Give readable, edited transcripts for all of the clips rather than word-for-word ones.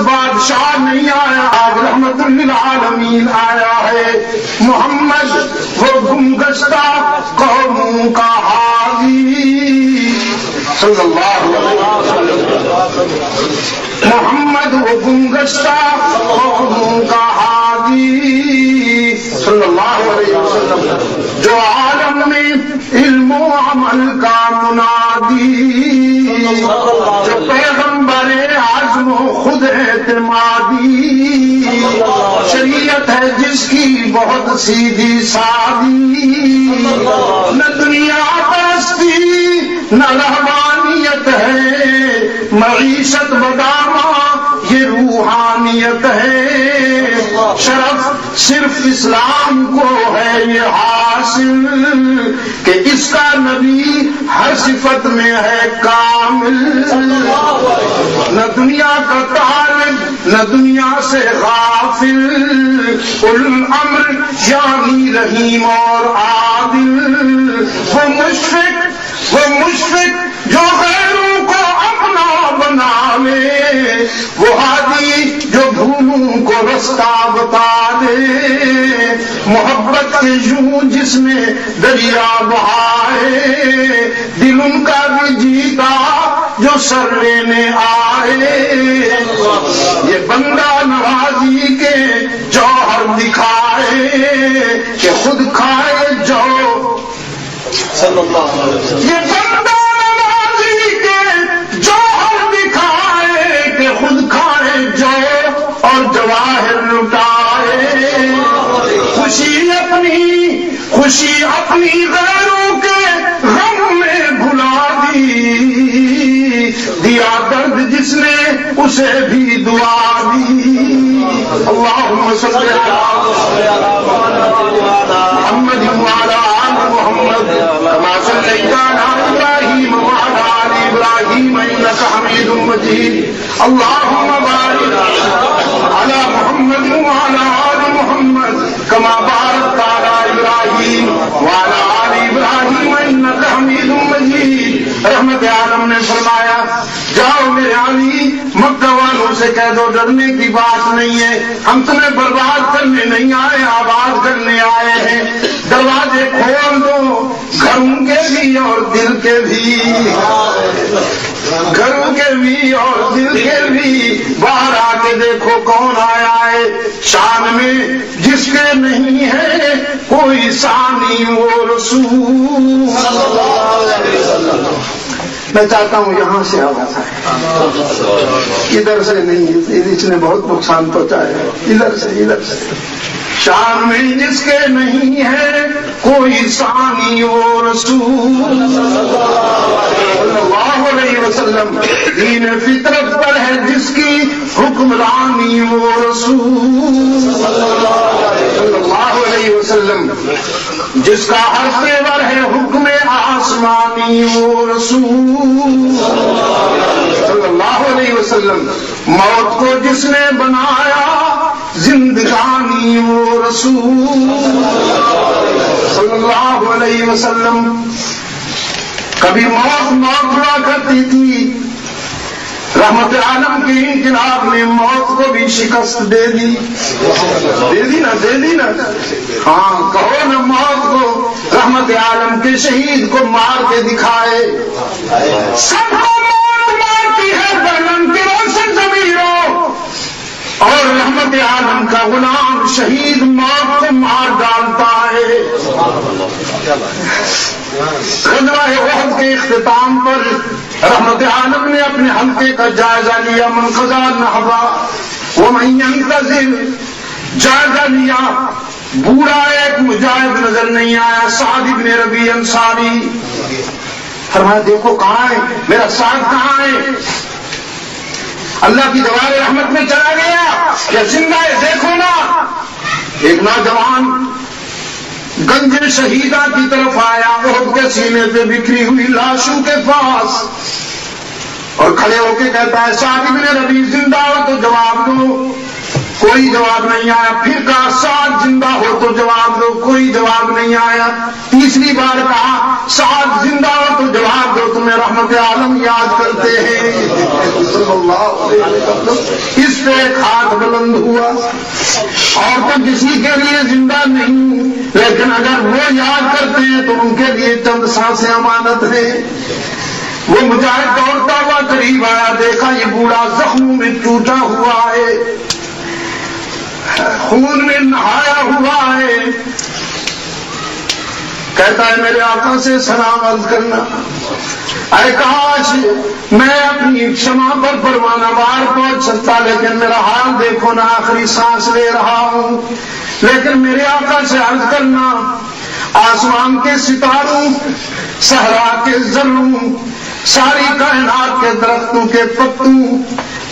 بادشاہ نہیں آیا، آج رحمت للعالمین آیا ہے محمد وہ گمگشتہ قوموں کا حاضی صلی اللہ علیہ وسلم، محمد وہ گمگشتہ قوموں کا حاضی صلی اللہ علیہ وسلم، جو عالم میں علم و عمل کا منادی، جو پیغمبر اعظم و خود اعتمادی، شریعت ہے جس کی بہت سیدھی سادی، نہ دنیا پرستی نہ رحمانیت ہے، معیشت بدامہ یہ روحانیت ہے، شرف صرف اسلام کو ہے یہ حاصل کہ اس کا نبی ہر صفت میں ہے کامل، نہ دنیا کا طالب نہ دنیا سے غافل، اولو الامر یعنی رحیم اور عادل، وہ مشفق جو غیروں کو اپنا بنا لے، وہ ہادی جو بھولوں کو رستہ بتا دے، محبت کے یوں جس نے دریا بہائے، دل ان کا بھی جیتا جو سر لینے آئے، یہ بندہ نوازی کے جوہر دکھائے کہ خود کھائے جو صلی اللہ علیہ وسلم، یہ بندہ نوازی کے جوہر دکھائے کہ خود کھائے جو اور جواہر لٹائے، خوشی اپنی غیروں کے غم میں بھلا دی، دیا درد جس نے اسے بھی دعا دی، اللہم صلی علی محمد وعلی آل محمد کما صلیت علی ابراہیم وعلی آل ابراہیم انک حمید مجید، اللہم بارک علی محمد وعلی آل محمد کما بارکت علی ابراہیم وعلی آل ابراہیم انک حمید مجید۔ رحمت عالم نے فرمایا جاؤ میرے علی مکہ والوں سے کہہ دو ڈرنے کی بات نہیں ہے، ہم تمہیں برباد کرنے نہیں آئے آباد کرنے آئے ہیں، دروازے کھول دو گھروں کے بھی اور دل کے بھی، گھروں کے بھی اور دل کے بھی، باہر آ کے دیکھو کون آیا ہے، شان میں جس کے نہیں ہے کوئی ثانی وہ رسول صلی اللہ علیہ وسلم۔ میں چاہتا ہوں یہاں سے آواز آئے، ادھر سے نہیں، اس نے بہت نقصان پہنچایا ہے، ادھر سے شان میں جس کے نہیں ہے کوئی ثانی وہ رسول صلی اللہ علیہ وسلم، دین فطرت پر ہے جس کی حکمرانی وہ رسول صلی اللہ علیہ وسلم، جس کا ہر تیور ہے حکم آسمانی وہ رسول صلی اللہ علیہ وسلم، موت کو جس نے بنایا زندگانی وہ رسول صلی اللہ علیہ وسلم۔ کبھی موت ہوا کرتی تھی، رحمت عالم کے انقلاب نے موت کو بھی شکست دے دی نا، ہاں کہو نا موت کو، رحمت عالم کے شہید کو مار کے دکھائے، سب کو موت مارتی ہے برنم کی روشن ضمیروں، اور رحمت عالم کا غلام شہید موت کو مار ڈالتا ہے۔ غزوہ احد کے اختتام پر رحمت عالم نے اپنے حلقے کا جائزہ لیا، من قضا نحبا ومن ينتظر، جائزہ لیا، بوڑھا ایک مجاہد نظر نہیں آیا، سعد بن ربیع انصاری، فرمایا دیکھو کہاں ہے میرا سعد، کہاں ہے؟ اللہ کی دوار رحمت میں چلا گیا یا زندہ ہے دیکھو نا۔ ایک نوجوان گنج شہیدہ کی طرف آیا، احد کے سینے پہ بکھری ہوئی لاشوں کے پاس، اور کھڑے ہو کے کہتا ہے سعد بن ربیع زندہ ہو تو جواب دو، کوئی جواب نہیں آیا۔ پھر کہا سعد زندہ ہو تو جواب دو، کوئی جواب نہیں آیا۔ تیسری بار کہا سعد زندہ ہو تو جواب دو تمہیں رحمت عالم یاد کرتے ہیں صلی اللہ علیہ وسلم. اس پہ ایک ہاتھ بلند ہوا. اور تو کسی کے لیے زندہ نہیں, لیکن اگر وہ یاد کرتے ہیں تو ان کے لیے چند سانسیں امانت ہیں. وہ مجاہد دوڑتا ہوا قریب آیا, دیکھا یہ بوڑھا زخموں میں ٹوٹا ہوا ہے, خون میں نہایا ہوا ہے. کہتا ہے میرے آقا سے سلام عرض کرنا, اے کاش میں اپنی شمع پر پروانہ وار پہنچ سکتا, لیکن میرا حال دیکھو نا, آخری سانس لے رہا ہوں. لیکن میرے آقا سے عرض کرنا, آسمان کے ستاروں, صحرا کے ذروں, ساری کائنات کے درختوں کے پتوں,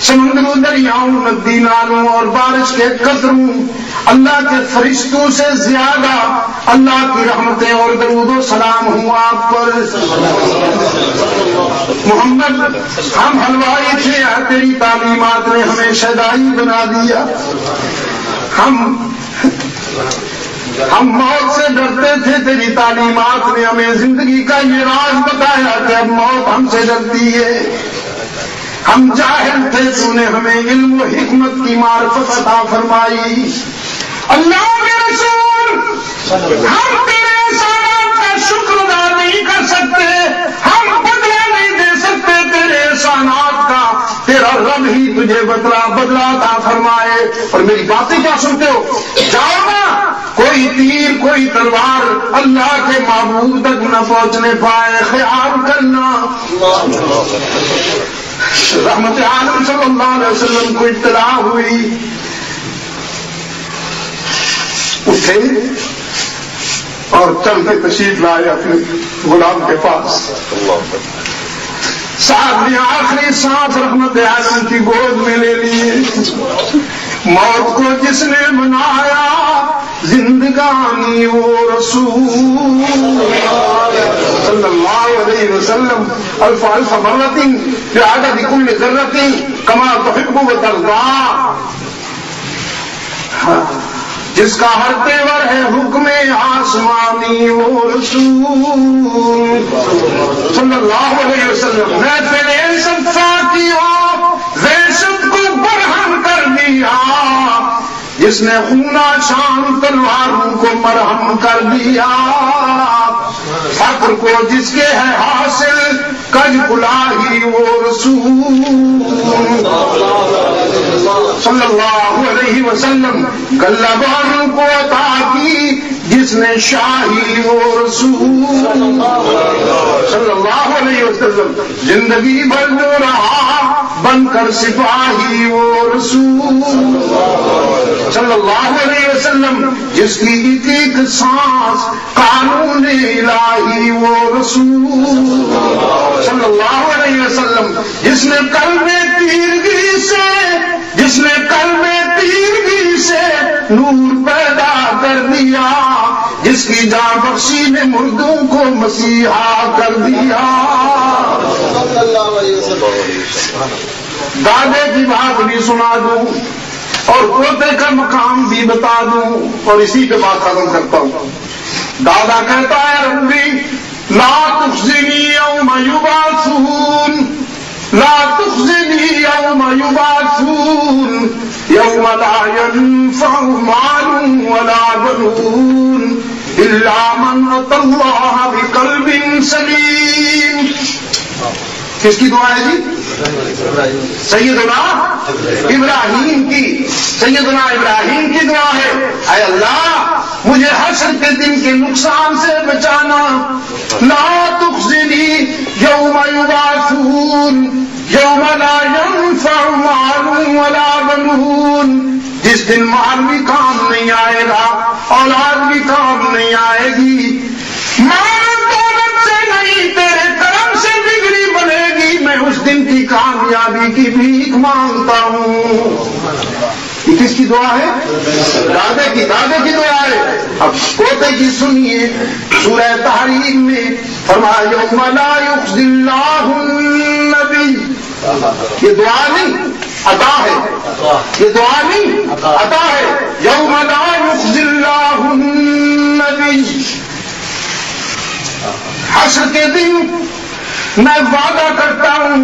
سمندروں دریاؤں ندی نالوں اور بارش کے قطروں, اللہ کے فرشتوں سے زیادہ اللہ کی رحمتیں اور درود و سلام ہوں آپ پر. محمد ہم حلوائی تھے, تیری تعلیمات نے ہمیں شہدائی بنا دیا. ہم موت سے ڈرتے تھے, تیری تعلیمات نے ہمیں زندگی کا یہ راز بتایا کہ اب موت ہم سے ڈرتی ہے. ہم جاہل تھے, تو نے ہمیں علم و حکمت کی معرفت عطا فرمائی. اللہ کے رسول, ہم تیرے احسانات کا شکر ادا نہیں کر سکتے, ہم بدلہ نہیں دے سکتے تیرے احسانات کا. تیرا رب ہی تجھے بدلہ عطا فرمائے. اور میری باتیں کیا سنتے ہو؟ جاؤ نا, کوئی تیر کوئی تلوار اللہ کے معبود تک نہ پہنچنے پائے, خیال کرنا. رحمت عالم صلی اللہ علیہ وسلم کو اطلاع ہوئی, اٹھے اور چل کے تشریف لائے اپنے غلام کے پاس. ساتھ میں آخری سانس رحمت عالم کی گود میں لے لیے. موت کو جس نے منایا زندگانی وہ رسول صلی اللہ علیہ وسلم, الف الف مرۃ بعدد کل ذرۃ کما تحب وترضى. جس کا ہر تیور ہے حکم آسمانی وہ رسول صلی اللہ علیہ وسلم. محفل صفا کی ہو وحشت کو برہم کر دیا, جس نے خونہ شان تلواروں کو مرہم کر دیا. فخر کو جس کے ہے حاصل کج بلاہی وہ رسول صلی اللہ علیہ وسلم. گلبانوں کو عطا کی جس نے شاہی وہ رسول صلی اللہ علیہ وسلم. زندگی بھر جو رہا بن کر سپاہی وہ رسول صلی اللہ علیہ وسلم. جس کی ایک ایک سانس قانون الہی وہ رسول صلی اللہ علیہ وسلم. جس نے قلب تیرگی سے نور پیدا کر دیا, جس کی جان بخشی نے مردوں کو مسیحا کر دیا. دادے کی بات بھی سنا دوں اور پوتے کا مقام بھی بتا دوں, اور اسی پہ بات ختم کرتا ہوں. دادا کہتا ہے ربی لا تخزنی یوم یبعثون, لا تخزنی یوم یبعثون یوم لا ينفع مال ولا بنون الا من اتى الله بقلب سلیم. کس کی دعا ہے جی؟ سیدنا ابراہیم کی. سیدنا ابراہیم کی دعا ہے, اے اللہ مجھے حشر کے دن کے نقصان سے بچانا. لا تخزنی یوم یبعثون یوم لا ينفع مال ولا بنون, جس دن مال بھی کام نہیں آئے گا, اولاد بھی کام نہیں آئے گی. مال دولت سے نہیں تیرے کرم سے بگڑی بنے گی. میں اس دن کی کامیابی کی بھیک مانگتا ہوں. یہ کس کی دعا ہے؟ دادے کی دعا ہے. اب پوتے کی سنیے. سورہ تحریم میں فرمایا یوم لا یخزی اللہ النبی. یہ دعا نہیں عطا ہے, یہ دعا نہیں عطا ہے. یوم لا یخزی اللہ النبی حشر کے دن میں وعدہ کرتا ہوں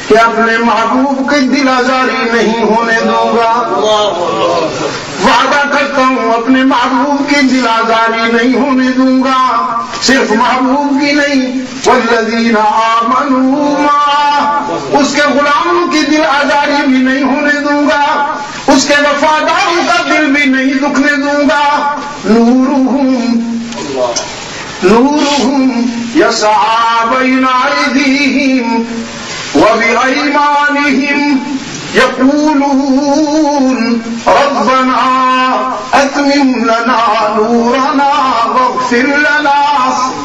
کہ اپنے محبوب کی دل آزاری نہیں ہونے دوں گا. وعدہ کرتا ہوں اپنے محبوب کی دل آزاری نہیں ہونے دوں گا. صرف محبوب کی نہیں، والذین آمنوا معہ، اس کے غلاموں کی دل آزاری بھی نہیں ہونے دوں گا. اس کے وفاداروں کا دل بھی نہیں دکھنے دوں گا. نورهم يسعى بين أيديهم وبأيمانهم يقولون ربنا أتمم لنا نورنا واغفر لنا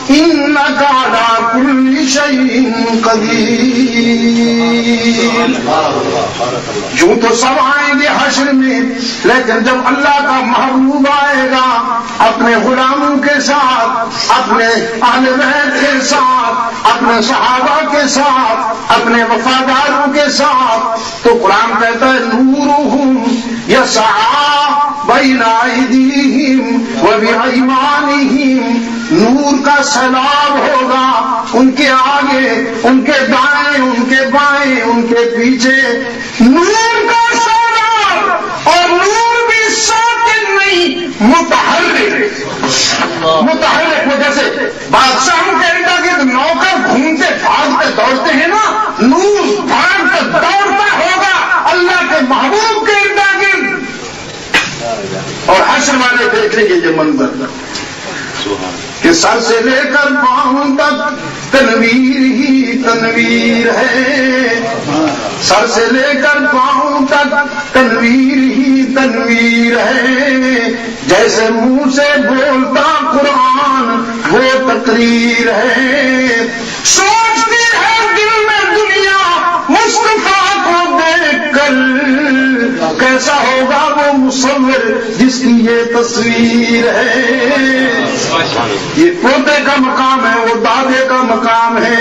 إنك على كل شيء قدير. یوں تو سب آئیں گے حشر میں، لیکن جب اللہ کا محبوب آئے گا اپنے غلاموں کے ساتھ، اپنے اہل بیت کے ساتھ، اپنے صحابہ کے ساتھ، اپنے وفاداروں کے ساتھ، تو قرآن کہتا ہے نورہم یسعی بین ایدیہم وبایمانہم، نور کا سیلاب ہوگا ان کے آگے، ان کے دائیں، ان کے بائیں، ان کے پیچھے. نور کا سیلاب، اور نور بھی ساکن نہیں، متحرک. متحرک وہ جیسے بادشاہوں کے ارد گرد نوکر گھومتے بھاگتے دوڑتے ہیں نا، نور بھاگتے دوڑتا ہوگا اللہ کے محبوب کے ارد گرد. اور حشر والے دیکھیں گے یہ منظر کہ سر سے لے کر پاؤں تک تنویر ہی تنویر ہے. سر سے لے کر پاؤں تک تنویر ہی تنویر ہے. جیسے منہ سے بولتا قرآن وہ تقریر ہے. سوچتی ہے دل میں دنیا مصطفیٰ کو دیکھ کر، کیسا ہوگا وہ مصور جس کی یہ تصویر ہے. یہ پوتے کا مقام ہے، وہ دادے کا مقام ہے.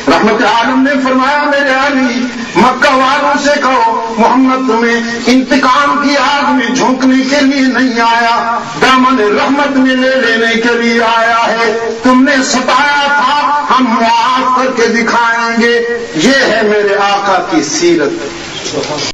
رحمت عالم نے فرمایا میرے علی مکہ والوں سے کہو محمد تمہیں انتقام کی آگ میں جھونکنے کے لیے نہیں آیا، دامن رحمت میں لے لینے کے لیے آیا ہے. تم نے ستایا تھا، ہم معاف کر کے دکھائیں گے. یہ ہے میرے آقا کی سیرت.